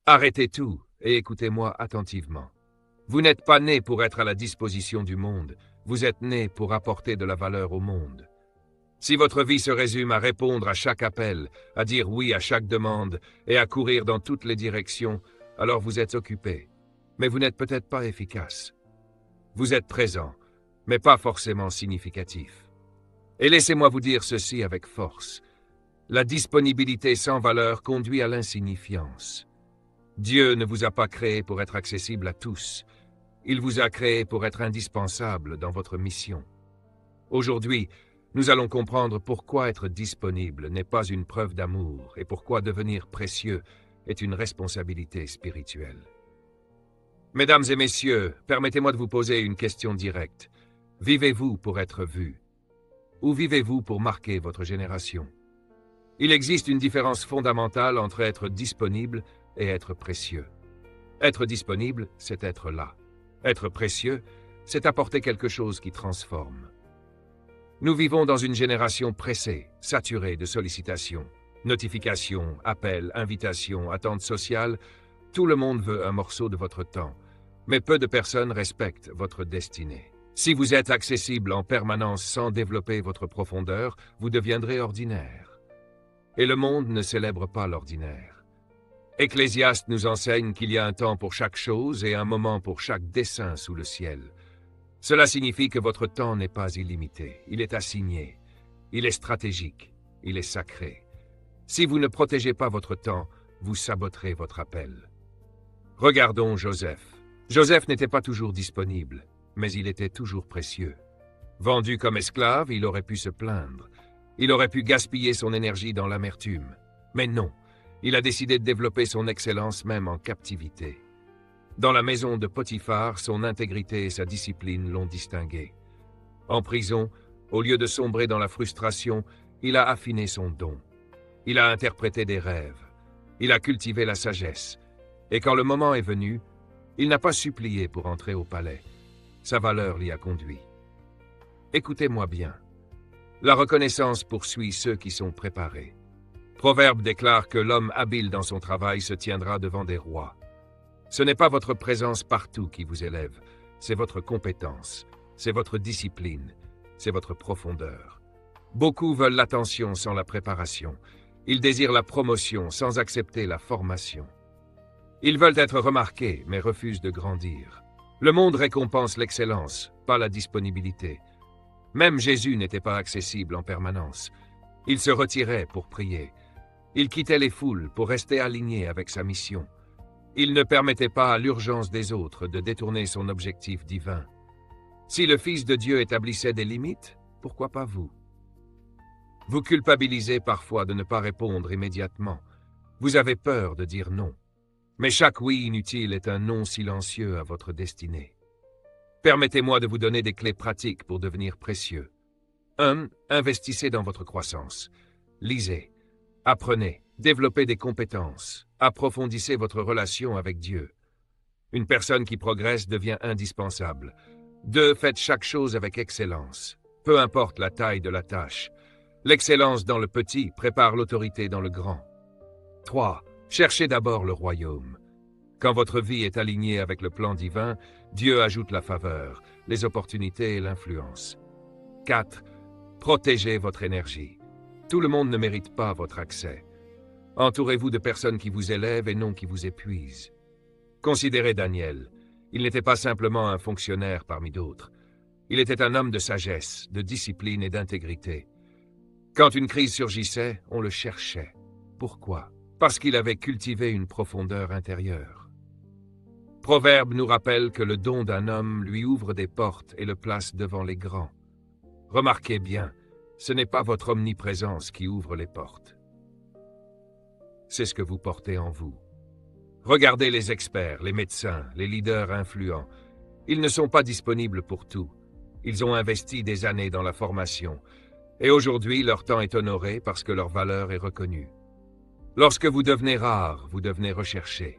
Arrêtez tout et écoutez-moi attentivement. Vous n'êtes pas né pour être à la disposition du monde, vous êtes né pour apporter de la valeur au monde. Si votre vie se résume à répondre à chaque appel, à dire oui à chaque demande et à courir dans toutes les directions, alors vous êtes occupé, mais vous n'êtes peut-être pas efficace. Vous êtes présent, mais pas forcément significatif. Et laissez-moi vous dire ceci avec force. La disponibilité sans valeur conduit à l'insignifiance. Dieu ne vous a pas créé pour être accessible à tous. Il vous a créé pour être indispensable dans votre mission. Aujourd'hui, nous allons comprendre pourquoi être disponible n'est pas une preuve d'amour et pourquoi devenir précieux est une responsabilité spirituelle. Mesdames et messieurs, permettez-moi de vous poser une question directe. Vivez-vous pour être vu? Ou vivez-vous pour marquer votre génération? Il existe une différence fondamentale entre être disponible et être précieux. Être disponible, c'est être là. Être précieux, c'est apporter quelque chose qui transforme. Nous vivons dans une génération pressée, saturée de sollicitations, notifications, appels, invitations, attentes sociales. Tout le monde veut un morceau de votre temps, mais peu de personnes respectent votre destinée. Si vous êtes accessible en permanence sans développer votre profondeur, vous deviendrez ordinaire. Et le monde ne célèbre pas l'ordinaire. Ecclésiaste nous enseigne qu'il y a un temps pour chaque chose et un moment pour chaque dessein sous le ciel. Cela signifie que votre temps n'est pas illimité, il est assigné, il est stratégique, il est sacré. Si vous ne protégez pas votre temps, vous saboterez votre appel. Regardons Joseph. Joseph n'était pas toujours disponible, mais il était toujours précieux. Vendu comme esclave, il aurait pu se plaindre. Il aurait pu gaspiller son énergie dans l'amertume. Mais non, il a décidé de développer son excellence même en captivité. Dans la maison de Potiphar, son intégrité et sa discipline l'ont distingué. En prison, au lieu de sombrer dans la frustration, il a affiné son don. Il a interprété des rêves. Il a cultivé la sagesse. Et quand le moment est venu, il n'a pas supplié pour entrer au palais. Sa valeur l'y a conduit. Écoutez-moi bien. La reconnaissance poursuit ceux qui sont préparés. Proverbe déclare que l'homme habile dans son travail se tiendra devant des rois. Ce n'est pas votre présence partout qui vous élève, c'est votre compétence, c'est votre discipline, c'est votre profondeur. Beaucoup veulent l'attention sans la préparation. Ils désirent la promotion sans accepter la formation. Ils veulent être remarqués, mais refusent de grandir. Le monde récompense l'excellence, pas la disponibilité. Même Jésus n'était pas accessible en permanence. Il se retirait pour prier. Il quittait les foules pour rester aligné avec sa mission. Il ne permettait pas à l'urgence des autres de détourner son objectif divin. Si le Fils de Dieu établissait des limites, pourquoi pas vous? Vous culpabilisez parfois de ne pas répondre immédiatement. Vous avez peur de dire non. Mais chaque oui inutile est un non silencieux à votre destinée. Permettez-moi de vous donner des clés pratiques pour devenir précieux. 1. Investissez dans votre croissance. Lisez, apprenez, développez des compétences. Approfondissez votre relation avec Dieu. Une personne qui progresse devient indispensable. 2. Faites chaque chose avec excellence. Peu importe la taille de la tâche. L'excellence dans le petit prépare l'autorité dans le grand. 3. Cherchez d'abord le royaume. Quand votre vie est alignée avec le plan divin, Dieu ajoute la faveur, les opportunités et l'influence. 4. Protégez votre énergie. Tout le monde ne mérite pas votre accès. Entourez-vous de personnes qui vous élèvent et non qui vous épuisent. Considérez Daniel. Il n'était pas simplement un fonctionnaire parmi d'autres. Il était un homme de sagesse, de discipline et d'intégrité. Quand une crise surgissait, on le cherchait. Pourquoi? Parce qu'il avait cultivé une profondeur intérieure. Proverbe nous rappelle que le don d'un homme lui ouvre des portes et le place devant les grands. Remarquez bien, ce n'est pas votre omniprésence qui ouvre les portes. C'est ce que vous portez en vous. Regardez les experts, les médecins, les leaders influents. Ils ne sont pas disponibles pour tout. Ils ont investi des années dans la formation. Et aujourd'hui, leur temps est honoré parce que leur valeur est reconnue. Lorsque vous devenez rare, vous devenez recherché.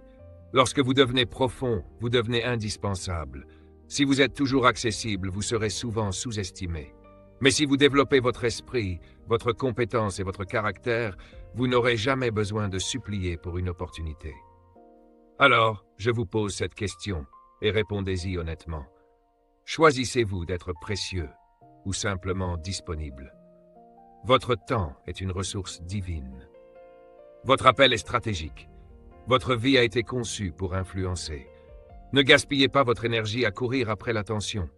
Lorsque vous devenez profond, vous devenez indispensable. Si vous êtes toujours accessible, vous serez souvent sous-estimé. Mais si vous développez votre esprit, votre compétence et votre caractère, vous n'aurez jamais besoin de supplier pour une opportunité. Alors, je vous pose cette question, et répondez-y honnêtement. Choisissez-vous d'être précieux ou simplement disponible? Votre temps est une ressource divine. Votre appel est stratégique. Votre vie a été conçue pour influencer. Ne gaspillez pas votre énergie à courir après l'attention.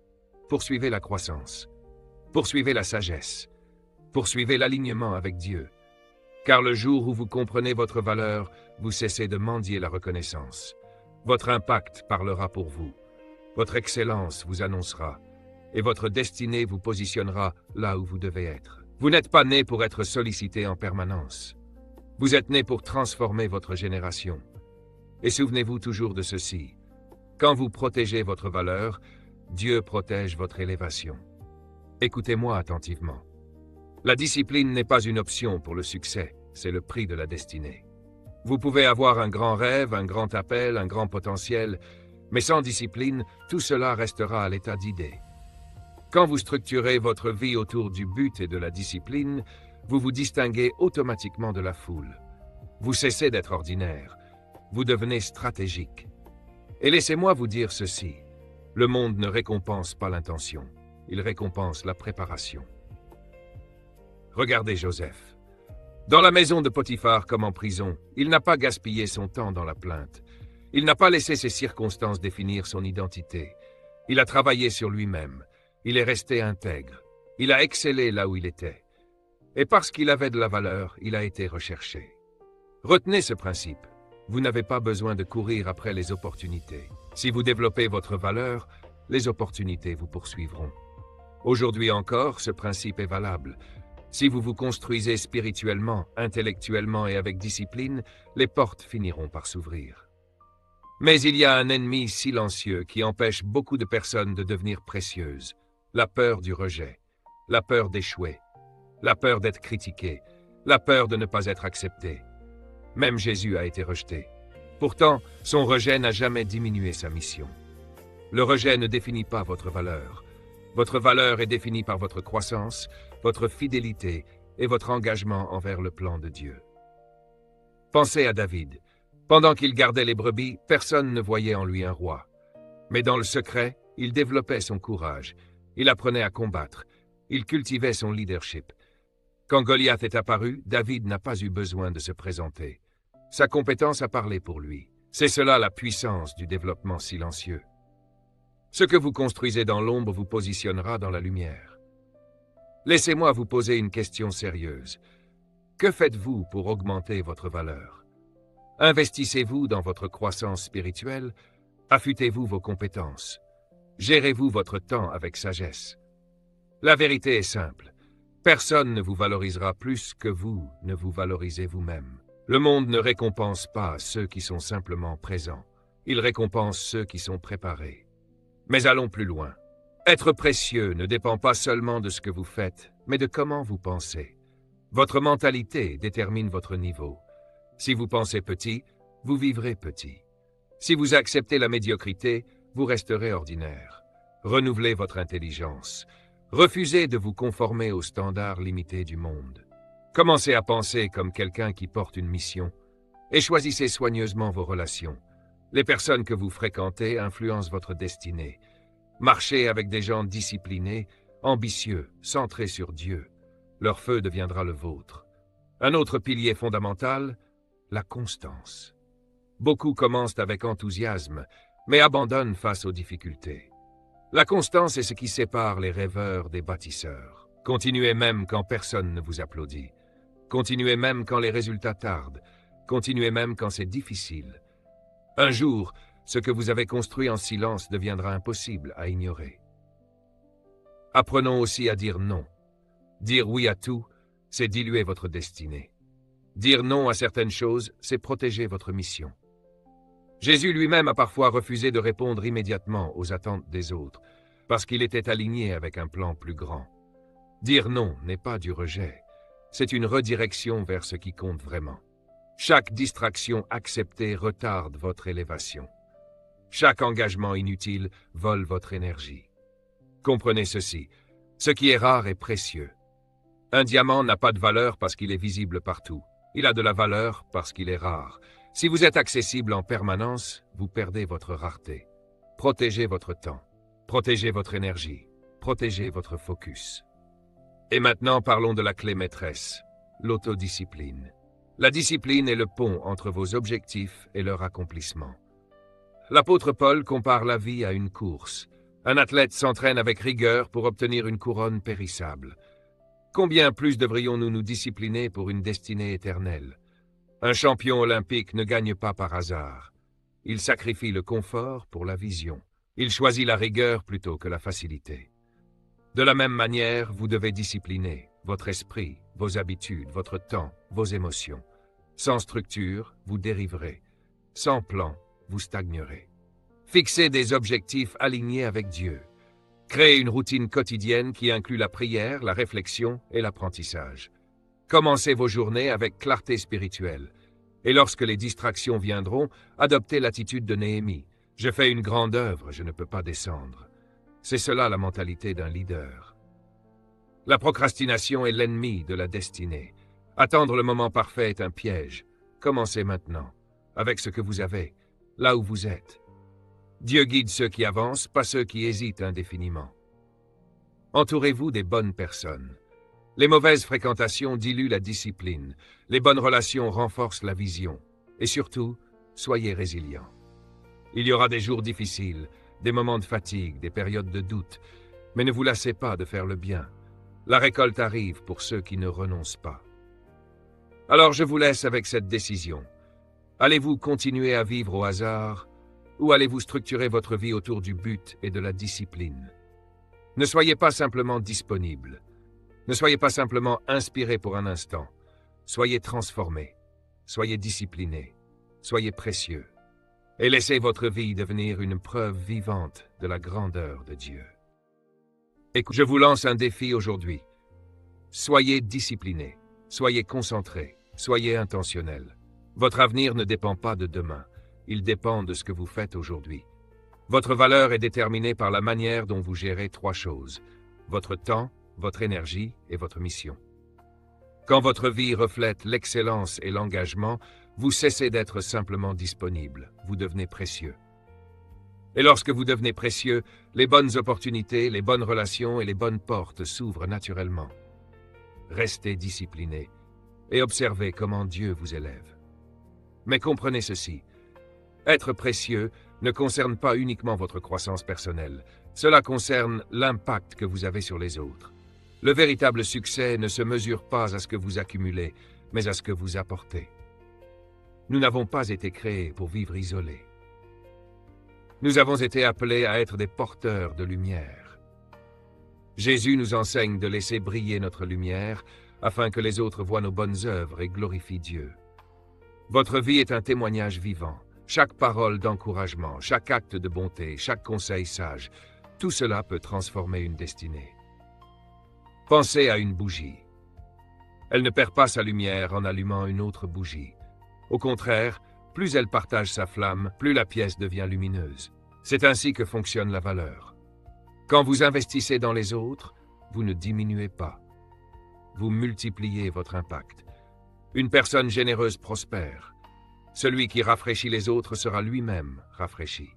Poursuivez la croissance. Poursuivez la sagesse. Poursuivez l'alignement avec Dieu. Car le jour où vous comprenez votre valeur, vous cessez de mendier la reconnaissance. Votre impact parlera pour vous. Votre excellence vous annoncera. Et votre destinée vous positionnera là où vous devez être. Vous n'êtes pas né pour être sollicité en permanence. Vous êtes né pour transformer votre génération. Et souvenez-vous toujours de ceci. Quand vous protégez votre valeur, Dieu protège votre élévation. Écoutez-moi attentivement. La discipline n'est pas une option pour le succès, c'est le prix de la destinée. Vous pouvez avoir un grand rêve, un grand appel, un grand potentiel, mais sans discipline, tout cela restera à l'état d'idée. Quand vous structurez votre vie autour du but et de la discipline, vous vous distinguez automatiquement de la foule. Vous cessez d'être ordinaire. Vous devenez stratégique. Et laissez-moi vous dire ceci. Le monde ne récompense pas l'intention. Il récompense la préparation. Regardez Joseph. Dans la maison de Potiphar comme en prison, il n'a pas gaspillé son temps dans la plainte. Il n'a pas laissé ses circonstances définir son identité. Il a travaillé sur lui-même. Il est resté intègre. Il a excellé là où il était. Et parce qu'il avait de la valeur, il a été recherché. Retenez ce principe. Vous n'avez pas besoin de courir après les opportunités. Si vous développez votre valeur, les opportunités vous poursuivront. Aujourd'hui encore, ce principe est valable. Si vous vous construisez spirituellement, intellectuellement et avec discipline, les portes finiront par s'ouvrir. Mais il y a un ennemi silencieux qui empêche beaucoup de personnes de devenir précieuses. La peur du rejet, la peur d'échouer, la peur d'être critiqué, la peur de ne pas être accepté. Même Jésus a été rejeté. Pourtant, son rejet n'a jamais diminué sa mission. Le rejet ne définit pas votre valeur. Votre valeur est définie par votre croissance, votre fidélité et votre engagement envers le plan de Dieu. Pensez à David. Pendant qu'il gardait les brebis, personne ne voyait en lui un roi. Mais dans le secret, il développait son courage. Il apprenait à combattre. Il cultivait son leadership. Quand Goliath est apparu, David n'a pas eu besoin de se présenter. Sa compétence a parlé pour lui. C'est cela la puissance du développement silencieux. Ce que vous construisez dans l'ombre vous positionnera dans la lumière. Laissez-moi vous poser une question sérieuse. Que faites-vous pour augmenter votre valeur? Investissez-vous dans votre croissance spirituelle? Affûtez-vous vos compétences? Gérez-vous votre temps avec sagesse? La vérité est simple. Personne ne vous valorisera plus que vous ne vous valorisez vous-même. Le monde ne récompense pas ceux qui sont simplement présents. Il récompense ceux qui sont préparés. Mais allons plus loin. Être précieux ne dépend pas seulement de ce que vous faites, mais de comment vous pensez. Votre mentalité détermine votre niveau. Si vous pensez petit, vous vivrez petit. Si vous acceptez la médiocrité, vous resterez ordinaire. Renouvelez votre intelligence. Refusez de vous conformer aux standards limités du monde. Commencez à penser comme quelqu'un qui porte une mission et choisissez soigneusement vos relations. Les personnes que vous fréquentez influencent votre destinée. Marchez avec des gens disciplinés, ambitieux, centrés sur Dieu. Leur feu deviendra le vôtre. Un autre pilier fondamental, la constance. Beaucoup commencent avec enthousiasme, mais abandonnent face aux difficultés. La constance est ce qui sépare les rêveurs des bâtisseurs. Continuez même quand personne ne vous applaudit. Continuez même quand les résultats tardent. Continuez même quand c'est difficile. Un jour, ce que vous avez construit en silence deviendra impossible à ignorer. Apprenons aussi à dire non. Dire oui à tout, c'est diluer votre destinée. Dire non à certaines choses, c'est protéger votre mission. Jésus lui-même a parfois refusé de répondre immédiatement aux attentes des autres, parce qu'il était aligné avec un plan plus grand. Dire non n'est pas du rejet, c'est une redirection vers ce qui compte vraiment. Chaque distraction acceptée retarde votre élévation. Chaque engagement inutile vole votre énergie. Comprenez ceci, ce qui est rare est précieux. Un diamant n'a pas de valeur parce qu'il est visible partout. Il a de la valeur parce qu'il est rare. Si vous êtes accessible en permanence, vous perdez votre rareté. Protégez votre temps. Protégez votre énergie. Protégez votre focus. Et maintenant, parlons de la clé maîtresse, l'autodiscipline. La discipline est le pont entre vos objectifs et leur accomplissement. L'apôtre Paul compare la vie à une course. Un athlète s'entraîne avec rigueur pour obtenir une couronne périssable. Combien plus devrions-nous nous discipliner pour une destinée éternelle? Un champion olympique ne gagne pas par hasard. Il sacrifie le confort pour la vision. Il choisit la rigueur plutôt que la facilité. De la même manière, vous devez discipliner votre esprit, vos habitudes, votre temps, vos émotions. Sans structure, vous dériverez. Sans plan, vous stagnerez. Fixez des objectifs alignés avec Dieu. Créez une routine quotidienne qui inclut la prière, la réflexion et l'apprentissage. Commencez vos journées avec clarté spirituelle. Et lorsque les distractions viendront, adoptez l'attitude de Néhémie. Je fais une grande œuvre, je ne peux pas descendre. C'est cela la mentalité d'un leader. La procrastination est l'ennemi de la destinée. Attendre le moment parfait est un piège. Commencez maintenant, avec ce que vous avez, là où vous êtes. Dieu guide ceux qui avancent, pas ceux qui hésitent indéfiniment. Entourez-vous des bonnes personnes. Les mauvaises fréquentations diluent la discipline. Les bonnes relations renforcent la vision. Et surtout, soyez résilients. Il y aura des jours difficiles, des moments de fatigue, des périodes de doute, mais ne vous lassez pas de faire le bien. La récolte arrive pour ceux qui ne renoncent pas. Alors je vous laisse avec cette décision. Allez-vous continuer à vivre au hasard ou allez-vous structurer votre vie autour du but et de la discipline? Ne soyez pas simplement disponible. Ne soyez pas simplement inspiré pour un instant. Soyez transformé. Soyez discipliné. Soyez précieux. Et laissez votre vie devenir une preuve vivante de la grandeur de Dieu. Je vous lance un défi aujourd'hui. Soyez discipliné. Soyez concentré. Soyez intentionnel. Votre avenir ne dépend pas de demain. Il dépend de ce que vous faites aujourd'hui. Votre valeur est déterminée par la manière dont vous gérez trois choses: votre temps, votre énergie et votre mission. Quand votre vie reflète l'excellence et l'engagement, vous cessez d'être simplement disponible, vous devenez précieux. Et lorsque vous devenez précieux, les bonnes opportunités, les bonnes relations et les bonnes portes s'ouvrent naturellement. Restez discipliné et observez comment Dieu vous élève. Mais comprenez ceci. Être précieux ne concerne pas uniquement votre croissance personnelle. Cela concerne l'impact que vous avez sur les autres. Le véritable succès ne se mesure pas à ce que vous accumulez, mais à ce que vous apportez. Nous n'avons pas été créés pour vivre isolés. Nous avons été appelés à être des porteurs de lumière. Jésus nous enseigne de laisser briller notre lumière afin que les autres voient nos bonnes œuvres et glorifient Dieu. Votre vie est un témoignage vivant. Chaque parole d'encouragement, chaque acte de bonté, chaque conseil sage, tout cela peut transformer une destinée. Pensez à une bougie. Elle ne perd pas sa lumière en allumant une autre bougie. Au contraire, plus elle partage sa flamme, plus la pièce devient lumineuse. C'est ainsi que fonctionne la valeur. Quand vous investissez dans les autres, vous ne diminuez pas. Vous multipliez votre impact. Une personne généreuse prospère. Celui qui rafraîchit les autres sera lui-même rafraîchi.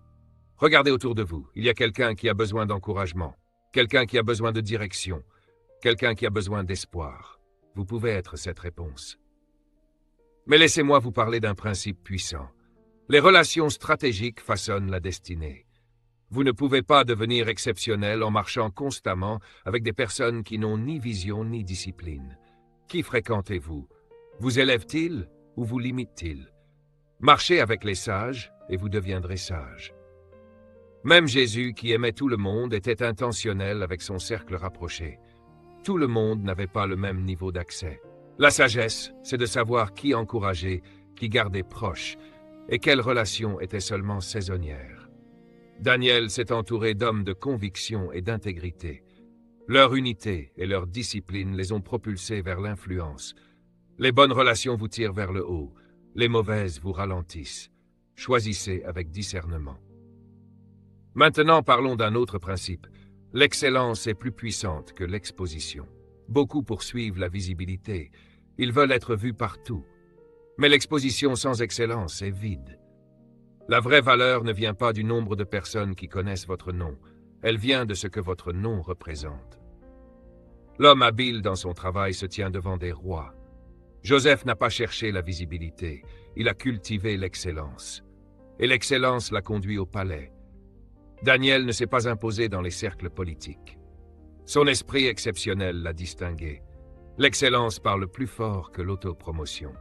Regardez autour de vous, il y a quelqu'un qui a besoin d'encouragement, quelqu'un qui a besoin de direction, quelqu'un qui a besoin d'espoir. Vous pouvez être cette réponse. Mais laissez-moi vous parler d'un principe puissant. Les relations stratégiques façonnent la destinée. Vous ne pouvez pas devenir exceptionnel en marchant constamment avec des personnes qui n'ont ni vision ni discipline. Qui fréquentez-vous? Vous élève-t-il ou vous limite-t-il? Marchez avec les sages et vous deviendrez sage. Même Jésus, qui aimait tout le monde, était intentionnel avec son cercle rapproché. Tout le monde n'avait pas le même niveau d'accès. La sagesse, c'est de savoir qui encourager, qui garder proche, et quelles relations étaient seulement saisonnières. Daniel s'est entouré d'hommes de conviction et d'intégrité. Leur unité et leur discipline les ont propulsés vers l'influence. Les bonnes relations vous tirent vers le haut, les mauvaises vous ralentissent. Choisissez avec discernement. Maintenant, parlons d'un autre principe. L'excellence est plus puissante que l'exposition. Beaucoup poursuivent la visibilité. Ils veulent être vus partout. Mais l'exposition sans excellence est vide. La vraie valeur ne vient pas du nombre de personnes qui connaissent votre nom, elle vient de ce que votre nom représente. L'homme habile dans son travail se tient devant des rois. Joseph n'a pas cherché la visibilité, il a cultivé l'excellence. Et l'excellence l'a conduit au palais. Daniel ne s'est pas imposé dans les cercles politiques. Son esprit exceptionnel l'a distingué. L'excellence parle plus fort que l'autopromotion.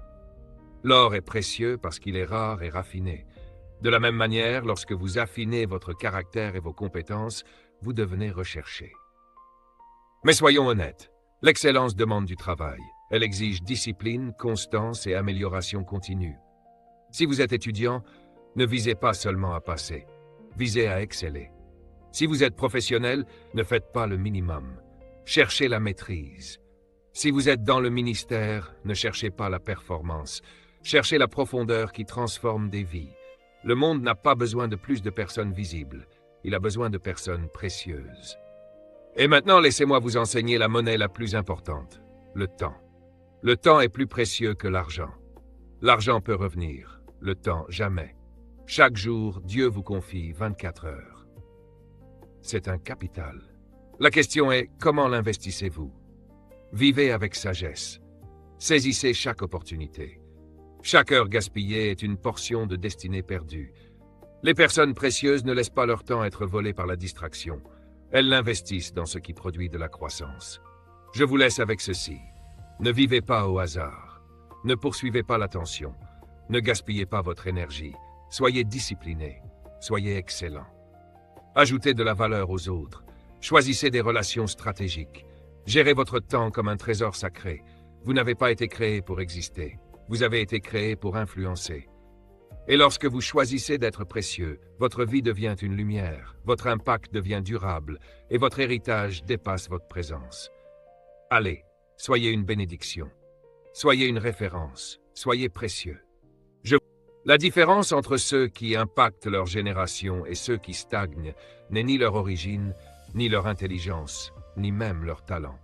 L'or est précieux parce qu'il est rare et raffiné. De la même manière, lorsque vous affinez votre caractère et vos compétences, vous devenez recherché. Mais soyons honnêtes, l'excellence demande du travail. Elle exige discipline, constance et amélioration continue. Si vous êtes étudiant, ne visez pas seulement à passer, visez à exceller. Si vous êtes professionnel, ne faites pas le minimum. Cherchez la maîtrise. Si vous êtes dans le ministère, ne cherchez pas la performance. Cherchez la profondeur qui transforme des vies. Le monde n'a pas besoin de plus de personnes visibles. Il a besoin de personnes précieuses. Et maintenant, laissez-moi vous enseigner la monnaie la plus importante, le temps. Le temps est plus précieux que l'argent. L'argent peut revenir, le temps jamais. Chaque jour, Dieu vous confie 24 heures. C'est un capital. La question est, comment l'investissez-vous? Vivez avec sagesse. Saisissez chaque opportunité. Chaque heure gaspillée est une portion de destinée perdue. Les personnes précieuses ne laissent pas leur temps être volé par la distraction. Elles l'investissent dans ce qui produit de la croissance. Je vous laisse avec ceci. Ne vivez pas au hasard. Ne poursuivez pas l'attention. Ne gaspillez pas votre énergie. Soyez discipliné. Soyez excellent. Ajoutez de la valeur aux autres. Choisissez des relations stratégiques. Gérez votre temps comme un trésor sacré. Vous n'avez pas été créé pour exister. Vous avez été créé pour influencer. Et lorsque vous choisissez d'être précieux, votre vie devient une lumière, votre impact devient durable et votre héritage dépasse votre présence. Allez, soyez une bénédiction. Soyez une référence. Soyez précieux. La différence entre ceux qui impactent leur génération et ceux qui stagnent n'est ni leur origine, ni leur intelligence, ni même leur talent.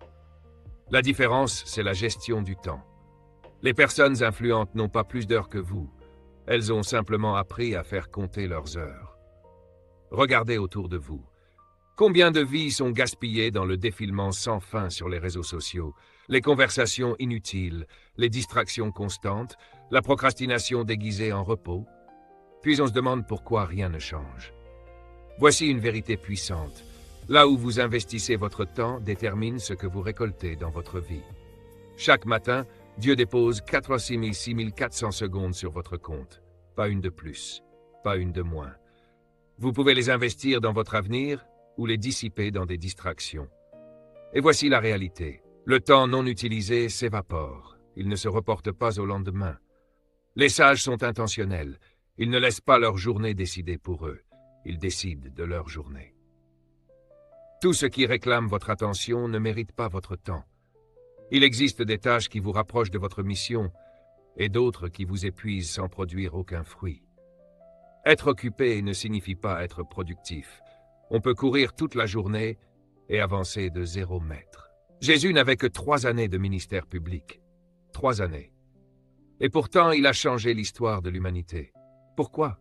La différence, c'est la gestion du temps. Les personnes influentes n'ont pas plus d'heures que vous. Elles ont simplement appris à faire compter leurs heures. Regardez autour de vous. Combien de vies sont gaspillées dans le défilement sans fin sur les réseaux sociaux, les conversations inutiles, les distractions constantes, la procrastination déguisée en repos? Puis on se demande pourquoi rien ne change. Voici une vérité puissante. Là où vous investissez votre temps détermine ce que vous récoltez dans votre vie. Chaque matin, Dieu dépose 86 400 secondes sur votre compte. Pas une de plus, pas une de moins. Vous pouvez les investir dans votre avenir ou les dissiper dans des distractions. Et voici la réalité. Le temps non utilisé s'évapore. Il ne se reporte pas au lendemain. Les sages sont intentionnels. Ils ne laissent pas leur journée décider pour eux. Ils décident de leur journée. Tout ce qui réclame votre attention ne mérite pas votre temps. Il existe des tâches qui vous rapprochent de votre mission et d'autres qui vous épuisent sans produire aucun fruit. Être occupé ne signifie pas être productif. On peut courir toute la journée et avancer de 0 mètre. Jésus n'avait que 3 années de ministère public. 3 années. Et pourtant, il a changé l'histoire de l'humanité. Pourquoi?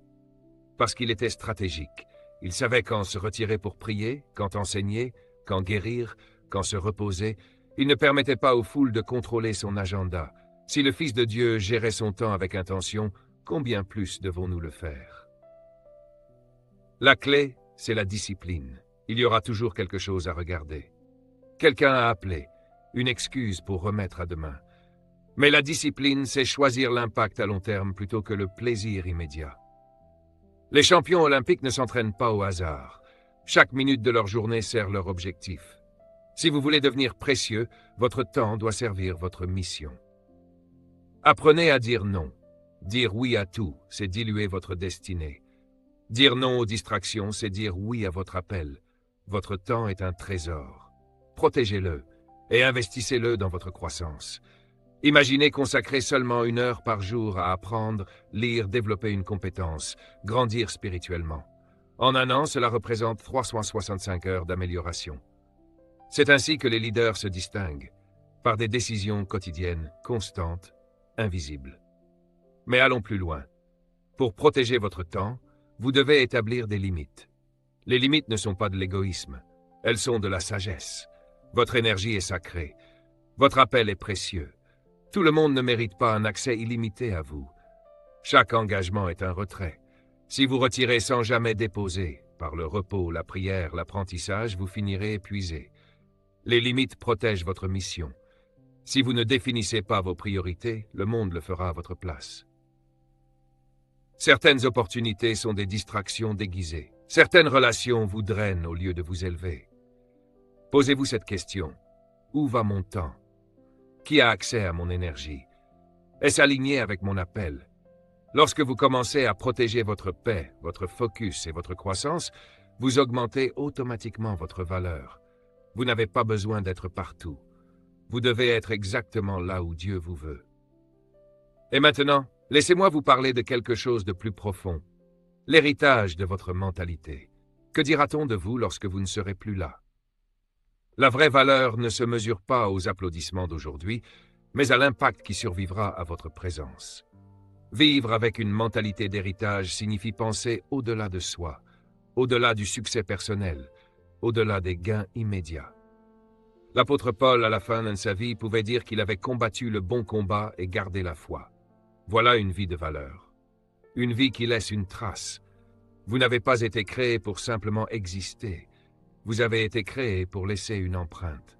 Parce qu'il était stratégique. Il savait quand se retirer pour prier, quand enseigner, quand guérir, quand se reposer. Il ne permettait pas aux foules de contrôler son agenda. Si le Fils de Dieu gérait son temps avec intention, combien plus devons-nous le faire? La clé, c'est la discipline. Il y aura toujours quelque chose à regarder. Quelqu'un a appelé, une excuse pour remettre à demain. Mais la discipline, c'est choisir l'impact à long terme plutôt que le plaisir immédiat. Les champions olympiques ne s'entraînent pas au hasard. Chaque minute de leur journée sert leur objectif. Si vous voulez devenir précieux, votre temps doit servir votre mission. Apprenez à dire non. Dire oui à tout, c'est diluer votre destinée. Dire non aux distractions, c'est dire oui à votre appel. Votre temps est un trésor. Protégez-le et investissez-le dans votre croissance. Imaginez consacrer seulement 1 heure par jour à apprendre, lire, développer une compétence, grandir spirituellement. En 1 an, cela représente 365 heures d'amélioration. C'est ainsi que les leaders se distinguent, par des décisions quotidiennes, constantes, invisibles. Mais allons plus loin. Pour protéger votre temps, vous devez établir des limites. Les limites ne sont pas de l'égoïsme, elles sont de la sagesse. Votre énergie est sacrée. Votre appel est précieux. Tout le monde ne mérite pas un accès illimité à vous. Chaque engagement est un retrait. Si vous retirez sans jamais déposer, par le repos, la prière, l'apprentissage, vous finirez épuisé. Les limites protègent votre mission. Si vous ne définissez pas vos priorités, le monde le fera à votre place. Certaines opportunités sont des distractions déguisées. Certaines relations vous drainent au lieu de vous élever. Posez-vous cette question. Où va mon temps? Qui a accès à mon énergie? Est-ce aligné avec mon appel? Lorsque vous commencez à protéger votre paix, votre focus et votre croissance, vous augmentez automatiquement votre valeur. Vous n'avez pas besoin d'être partout. Vous devez être exactement là où Dieu vous veut. Et maintenant, laissez-moi vous parler de quelque chose de plus profond. L'héritage de votre mentalité. Que dira-t-on de vous lorsque vous ne serez plus là? La vraie valeur ne se mesure pas aux applaudissements d'aujourd'hui, mais à l'impact qui survivra à votre présence. Vivre avec une mentalité d'héritage signifie penser au-delà de soi, au-delà du succès personnel, au-delà des gains immédiats. L'apôtre Paul, à la fin de sa vie, pouvait dire qu'il avait combattu le bon combat et gardé la foi. Voilà une vie de valeur. Une vie qui laisse une trace. Vous n'avez pas été créé pour simplement exister. Vous avez été créé pour laisser une empreinte.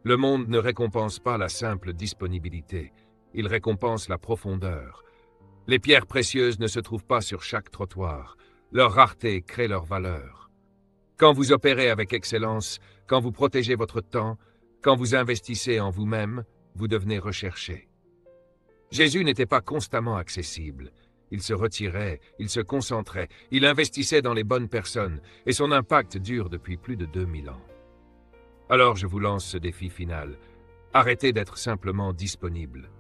Le monde ne récompense pas la simple disponibilité. Il récompense la profondeur. Les pierres précieuses ne se trouvent pas sur chaque trottoir. Leur rareté crée leur valeur. Quand vous opérez avec excellence, quand vous protégez votre temps, quand vous investissez en vous-même, vous devenez recherché. Jésus n'était pas constamment accessible. Il se retirait, il se concentrait, il investissait dans les bonnes personnes, et son impact dure depuis plus de 2000 ans. Alors je vous lance ce défi final. Arrêtez d'être simplement disponible.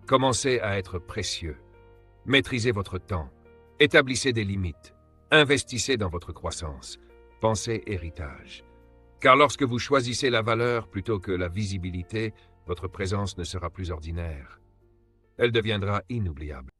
Commencez à être précieux. Maîtrisez votre temps. Établissez des limites. Investissez dans votre croissance. Pensez héritage. Car lorsque vous choisissez la valeur plutôt que la visibilité, votre présence ne sera plus ordinaire. Elle deviendra inoubliable.